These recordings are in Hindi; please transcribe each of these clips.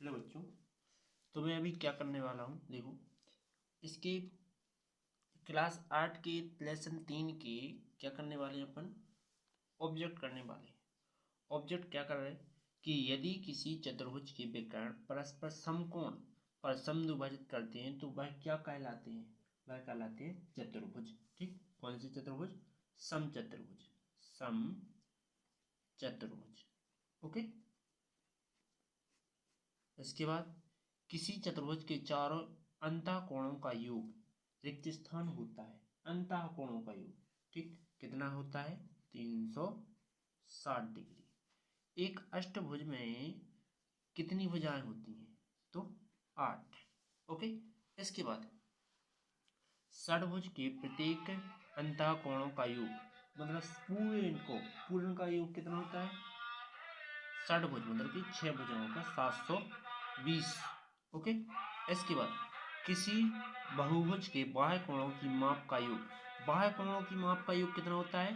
हेलो बच्चों। तो मैं अभी क्या करने वाला हूँ, देखो इसके क्लास 8 के लेसन 3 के क्या करने वाले हैं अपन, ऑब्जेक्ट करने वाले हैं। ऑब्जेक्ट क्या कर रहे हैं कि यदि किसी चतुर्भुज के विकर्ण परस्पर समकोण पर समद्विभाजित करते हैं तो वह क्या कहलाते हैं, वह कहलाते हैं चतुर्भुज। ठीक, कौन सी चतुर्भुज? समचतुर्भुज, समचतुर्भुज। ओके। इसके बाद किसी चतुर्भुज के चारों अंतःकोणों का योग रिक्त स्थान होता है। अंतःकोणों का योग, ठीक, कितना होता है? 360 डिग्री। एक अष्टभुज में कितनी भुजाएं होती हैं? तो 8। ओके। इसके बाद षडभुज के प्रत्येक अंतःकोणों का योग, मतलब पूर्ण का योग कितना होता है? षडभुज मतलब कि 6 भुजाओं का 720। ओके। इसके बाद किसी बहुभुज के बाह्य कोणों की माप का योग, बाह्य कोणों की माप का योग कितना होता है?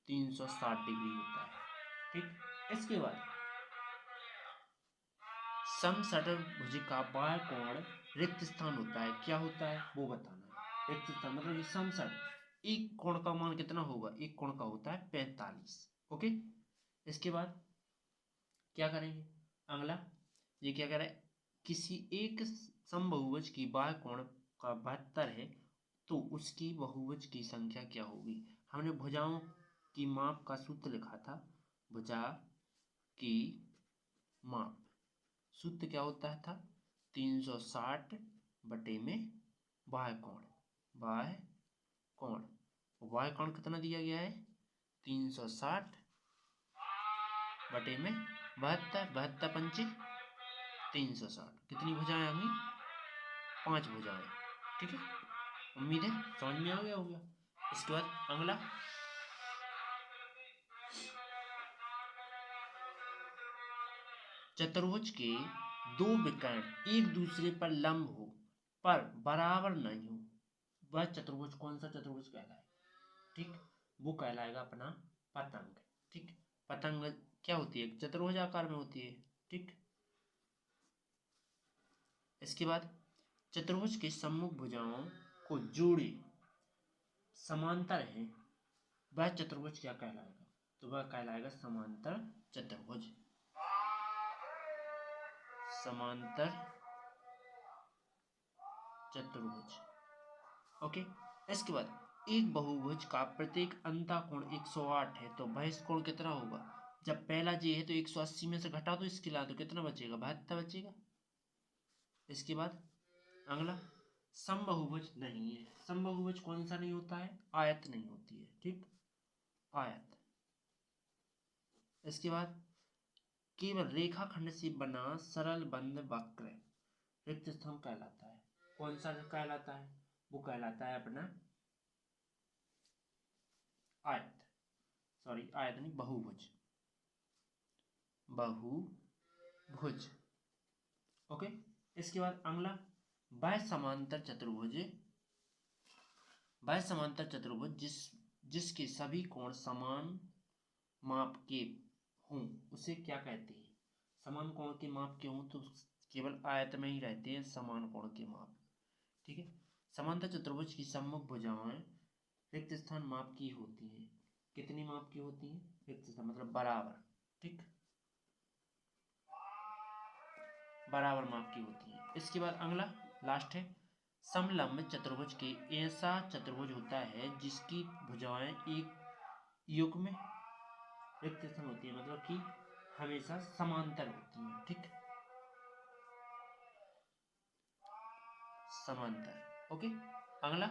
360 डिग्री होता है। ठीक। इसके बाद समषटभुज का बाह्य कोण रिक्त स्थान होता है। क्या होता है वो बताना है। रिक्त स्थान मतलब ये समषट, एक कोण का मान कितना होगा? एक कोण का होता है 45। ओके। इसके बाद क्या करेंगे अगला, ये क्या करें, किसी एक समबहुभुज की बाह्य कोण का 72 है तो उसकी बहुभुज की संख्या क्या होगी? हमने भुजाओं की माप का सूत्र लिखा था। भुजा की माप सूत्र क्या होता था? 360 बटे में बाह्य कोण, बाह्य कोण, बाह्य कोण कितना दिया गया है? 360 बटे में 72, 72 पंचे 360। कितनी भुजाएं होंगी? 5 भुजाएं। ठीक है, उम्मीद है समझ में आ गया होगा। इसके बाद अगला, चतुर्भुज के दो विकर्ण एक दूसरे पर लंब हो पर बराबर नहीं हो, वह चतुर्भुज कौन सा चतुर्भुज कहलाएगा? ठीक, वो कहलाएगा अपना पतंग। ठीक, पतंग क्या होती है? चतुर्भुज आकार में होती है। ठीक। इसके बाद चतुर्भुज के सम्मुख भुजाओं को जोड़े समांतर है, वह चतुर्भुज क्या कहलाएगा? तो वह कहलाएगा समांतर चतुर्भुज। समांतर चतुर्भुज। ओके। इसके बाद एक बहुभुज का प्रत्येक अंतःकोण 108 है तो बहिष्ठ कोण कितना होगा? जब पहला जे है तो 180 में से घटा दो इसके ला तो कितना बचेगा? 72 बचेगा। इसके बाद अगला, समबहुभुज नहीं है। समबहुभुज कौन सा नहीं होता है? आयत नहीं होती है। ठीक, आयत। इसके बाद केवल रेखाखंड से बना सरल बंद वक्र रिक्त स्तंभ कहलाता है। कौन सा कहलाता है? वो कहलाता है अपना आयत, सॉरी आयत नहीं, बहुभुज, बहुभुज। ओके। इसके बाद अगला, बाह्य समांतर चतुर्भुज, बाह्य समांतर चतुर्भुज जिसके सभी कोण समान माप के हों उसे क्या कहते हैं? समान कोण के माप के हों तो केवल आयत में ही रहते हैं समान कोण के माप। ठीक है। समांतर चतुर्भुज की सम्मुख भुजाएं रिक्त स्थान माप की होती हैं। कितनी माप की होती हैं? रिक्त स्थान मतलब बराबर। ठीक, बराबर माप की होती हैं। इसके बाद अगला लास्ट है, समलंब चतुर्भुज के ऐसा चतुर्भुज होता है जिसकी भुजाएं एक युग्म में रिक्त स्थान होती है, मतलब कि हमेशा समांतर होती हैं। ठीक, समांतर। ओके। अगला,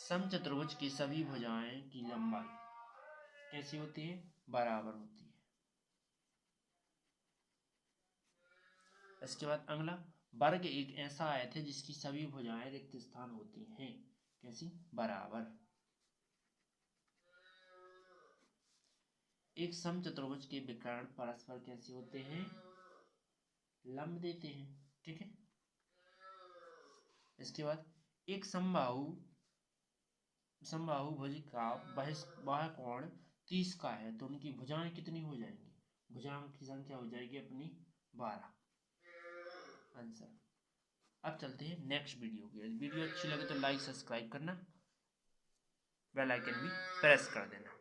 समचतुर्भुज की सभी भुजाएं की लंबाई कैसी होती है? बराबर होती है। इसके बाद अगला, वर्ग एक ऐसा आयत है जिसकी सभी भुजाएं रिक्त स्थान होती हैं। कैसी? बराबर। एक समचतुर्भुज के विकर्ण परस्पर कैसे होते हैं? लंब देते हैं। ठीक है। इसके बाद एक समबाहु भुज का बाह्य कोण 30 का है तो उनकी भुजाएं कितनी हो जाएंगी, भुजाओं की संख्या हो जाएगी अपनी 12। आंसर। अब चलते हैं नेक्स्ट वीडियो की। वीडियो अच्छी लगे तो लाइक सब्सक्राइब करना, बेल आइकन भी प्रेस कर देना।